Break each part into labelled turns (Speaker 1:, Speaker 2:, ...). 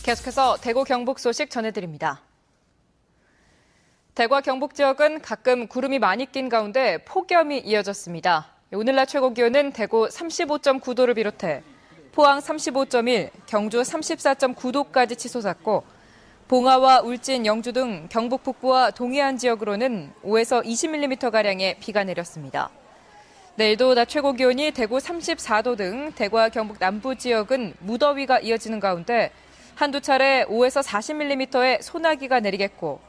Speaker 1: 계속해서 대구 경북 소식 전해드립니다. 대구와 경북 지역은 가끔 구름이 많이 낀 가운데 폭염이 이어졌습니다. 오늘 낮 최고 기온은 대구 35.9도를 비롯해 포항 35.1, 경주 34.9도까지 치솟았고 봉화와 울진, 영주 등 경북 북부와 동해안 지역으로는 5에서 20mm가량의 비가 내렸습니다. 내일도 낮 최고 기온이 대구 34도 등 대구와 경북 남부 지역은 무더위가 이어지는 가운데 한두 차례 5에서 40mm의 소나기가 내리겠고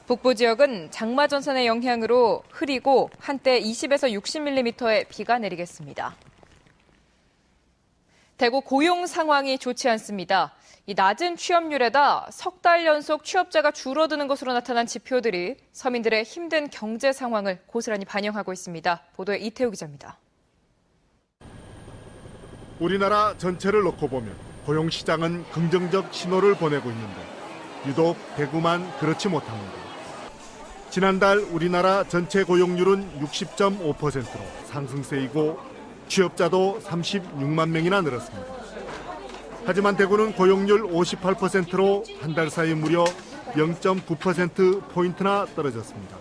Speaker 1: 북부 지역은 장마 전선의 영향으로 흐리고 한때 20에서 60mm의 비가 내리겠습니다. 대구 고용 상황이 좋지 않습니다. 이 낮은 취업률에다 석 달 연속 취업자가 줄어드는 것으로 나타난 지표들이 서민들의 힘든 경제 상황을 고스란히 반영하고 있습니다. 보도에 이태우 기자입니다.
Speaker 2: 우리나라 전체를 놓고 보면 고용시장은 긍정적 신호를 보내고 있는데 유독 대구만 그렇지 못합니다. 지난달 우리나라 전체 고용률은 60.5%로 상승세이고 취업자도 36만 명이나 늘었습니다. 하지만 대구는 고용률 58%로 한 달 사이 무려 0.9%포인트나 떨어졌습니다.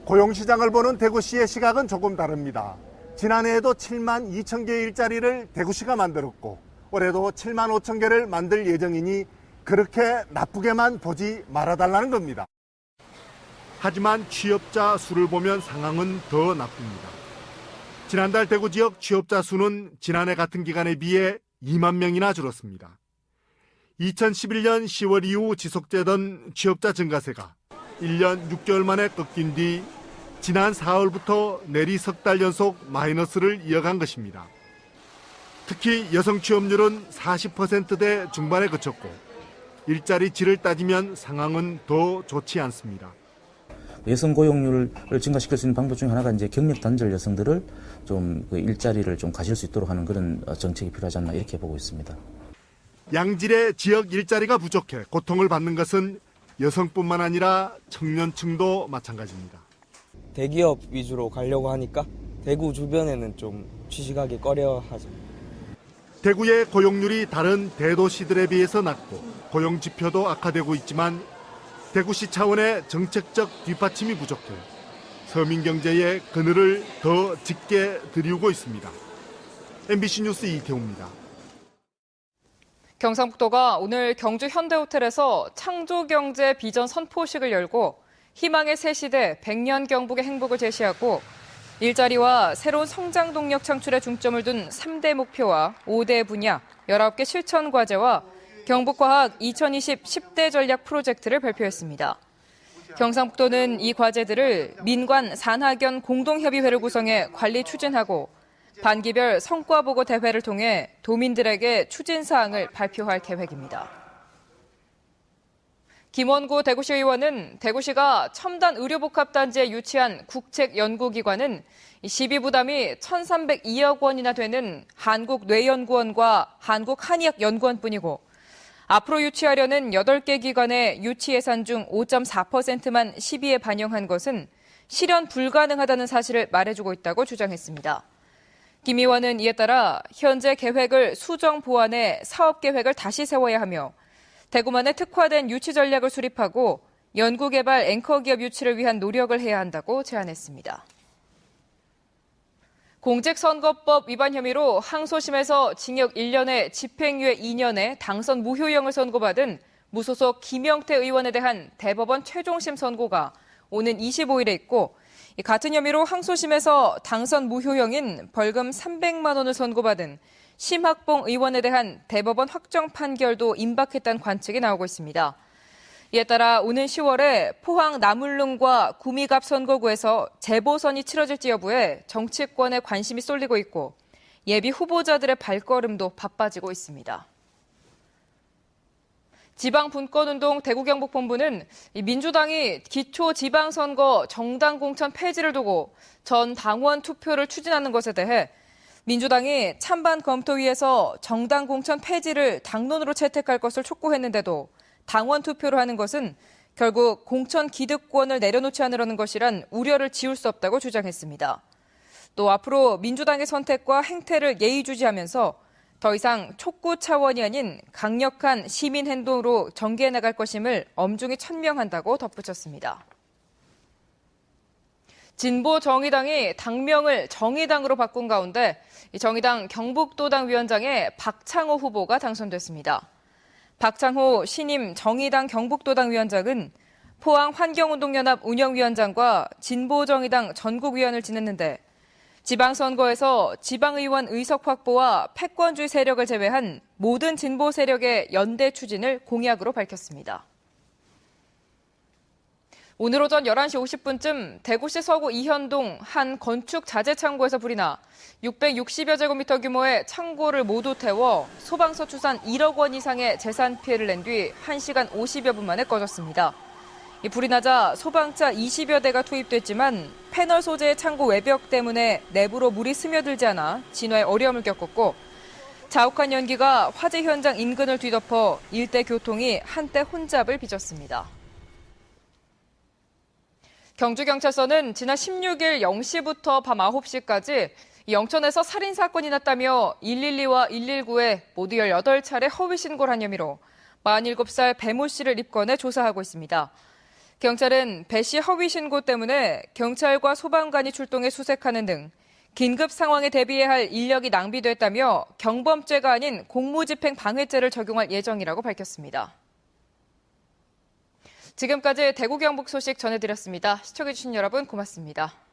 Speaker 2: 고용시장을 보는 대구시의 시각은 조금 다릅니다. 지난해에도 7만 2천 개의 일자리를 대구시가 만들었고 올해도 7만 5천 개를 만들 예정이니 그렇게 나쁘게만 보지 말아달라는 겁니다. 하지만 취업자 수를 보면 상황은 더 나쁩니다. 지난달 대구 지역 취업자 수는 지난해 같은 기간에 비해 2만 명이나 줄었습니다. 2011년 10월 이후 지속되던 취업자 증가세가 1년 6개월 만에 꺾인 뒤 지난 4월부터 내리 석 달 연속 마이너스를 이어간 것입니다. 특히 여성 취업률은 40%대 중반에 그쳤고 일자리 질을 따지면 상황은 더 좋지 않습니다.
Speaker 3: 여성 고용률을 증가시킬 수 있는 방법 중 하나가 이제 경력 단절 여성들을 좀 그 일자리를 좀 가질 수 있도록 하는 그런 정책이 필요하지 않나 이렇게 보고 있습니다.
Speaker 2: 양질의 지역 일자리가 부족해 고통을 받는 것은 여성뿐만 아니라 청년층도 마찬가지입니다.
Speaker 4: 대기업 위주로 가려고 하니까 대구 주변에는 좀 취직하기 꺼려하죠.
Speaker 2: 대구의 고용률이 다른 대도시들에 비해서 낮고 고용 지표도 악화되고 있지만 대구시 차원의 정책적 뒷받침이 부족해 서민 경제의 그늘을 더 짙게 드리우고 있습니다. MBC 뉴스 이태우입니다.
Speaker 1: 경상북도가 오늘 경주 현대호텔에서 창조경제 비전 선포식을 열고 희망의 새 시대 100년 경북의 행복을 제시하고 일자리와 새로운 성장 동력 창출에 중점을 둔 3대 목표와 5대 분야, 19개 실천 과제와 경북과학 2020 10대 전략 프로젝트를 발표했습니다. 경상북도는 이 과제들을 민관 산학연 공동협의회를 구성해 관리 추진하고 반기별 성과보고 대회를 통해 도민들에게 추진사항을 발표할 계획입니다. 김원구 대구시 의원은 대구시가 첨단 의료복합단지에 유치한 국책연구기관은 시비 부담이 1,302억 원이나 되는 한국뇌연구원과 한국한의학연구원뿐이고 앞으로 유치하려는 8개 기관의 유치 예산 중 5.4%만 시비에 반영한 것은 실현 불가능하다는 사실을 말해주고 있다고 주장했습니다. 김 의원은 이에 따라 현재 계획을 수정 보완해 사업 계획을 다시 세워야 하며 대구만의 특화된 유치 전략을 수립하고 연구개발 앵커기업 유치를 위한 노력을 해야 한다고 제안했습니다. 공직선거법 위반 혐의로 항소심에서 징역 1년에 집행유예 2년에 당선 무효형을 선고받은 무소속 김영태 의원에 대한 대법원 최종심 선고가 오는 25일에 있고 같은 혐의로 항소심에서 당선 무효형인 벌금 300만 원을 선고받은 심학봉 의원에 대한 대법원 확정 판결도 임박했다는 관측이 나오고 있습니다. 이에 따라 오는 10월에 포항 나물릉과 구미갑 선거구에서 재보선이 치러질지 여부에 정치권의 관심이 쏠리고 있고 예비 후보자들의 발걸음도 바빠지고 있습니다. 지방분권운동 대구경북본부는 민주당이 기초지방선거 정당 공천 폐지를 두고 전 당원 투표를 추진하는 것에 대해 민주당이 찬반 검토위에서 정당 공천 폐지를 당론으로 채택할 것을 촉구했는데도 당원 투표로 하는 것은 결국 공천 기득권을 내려놓지 않으려는 것이란 우려를 지울 수 없다고 주장했습니다. 또 앞으로 민주당의 선택과 행태를 예의주지하면서 더 이상 촉구 차원이 아닌 강력한 시민 행동으로 전개해 나갈 것임을 엄중히 천명한다고 덧붙였습니다. 진보 정의당이 당명을 정의당으로 바꾼 가운데 정의당 경북도당 위원장에 박창호 후보가 당선됐습니다. 박창호 신임 정의당 경북도당 위원장은 포항 환경운동연합 운영위원장과 진보정의당 전국위원을 지냈는데 지방선거에서 지방의원 의석 확보와 패권주의 세력을 제외한 모든 진보 세력의 연대 추진을 공약으로 밝혔습니다. 오늘 오전 11시 50분쯤 대구시 서구 이현동 한 건축 자재 창고에서 불이 나 660여 제곱미터 규모의 창고를 모두 태워 소방서 추산 1억 원 이상의 재산 피해를 낸 뒤 1시간 50여 분 만에 꺼졌습니다. 불이 나자 소방차 20여 대가 투입됐지만 패널 소재의 창고 외벽 때문에 내부로 물이 스며들지 않아 진화에 어려움을 겪었고 자욱한 연기가 화재 현장 인근을 뒤덮어 일대 교통이 한때 혼잡을 빚었습니다. 경주경찰서는 지난 16일 0시부터 밤 9시까지 영천에서 살인사건이 났다며 112와 119에 모두 18차례 허위 신고를 한 혐의로 47살 배모 씨를 입건해 조사하고 있습니다. 경찰은 배 씨 허위 신고 때문에 경찰과 소방관이 출동해 수색하는 등 긴급 상황에 대비해야 할 인력이 낭비됐다며 경범죄가 아닌 공무집행 방해죄를 적용할 예정이라고 밝혔습니다. 지금까지 대구 경북 소식 전해드렸습니다. 시청해주신 여러분 고맙습니다.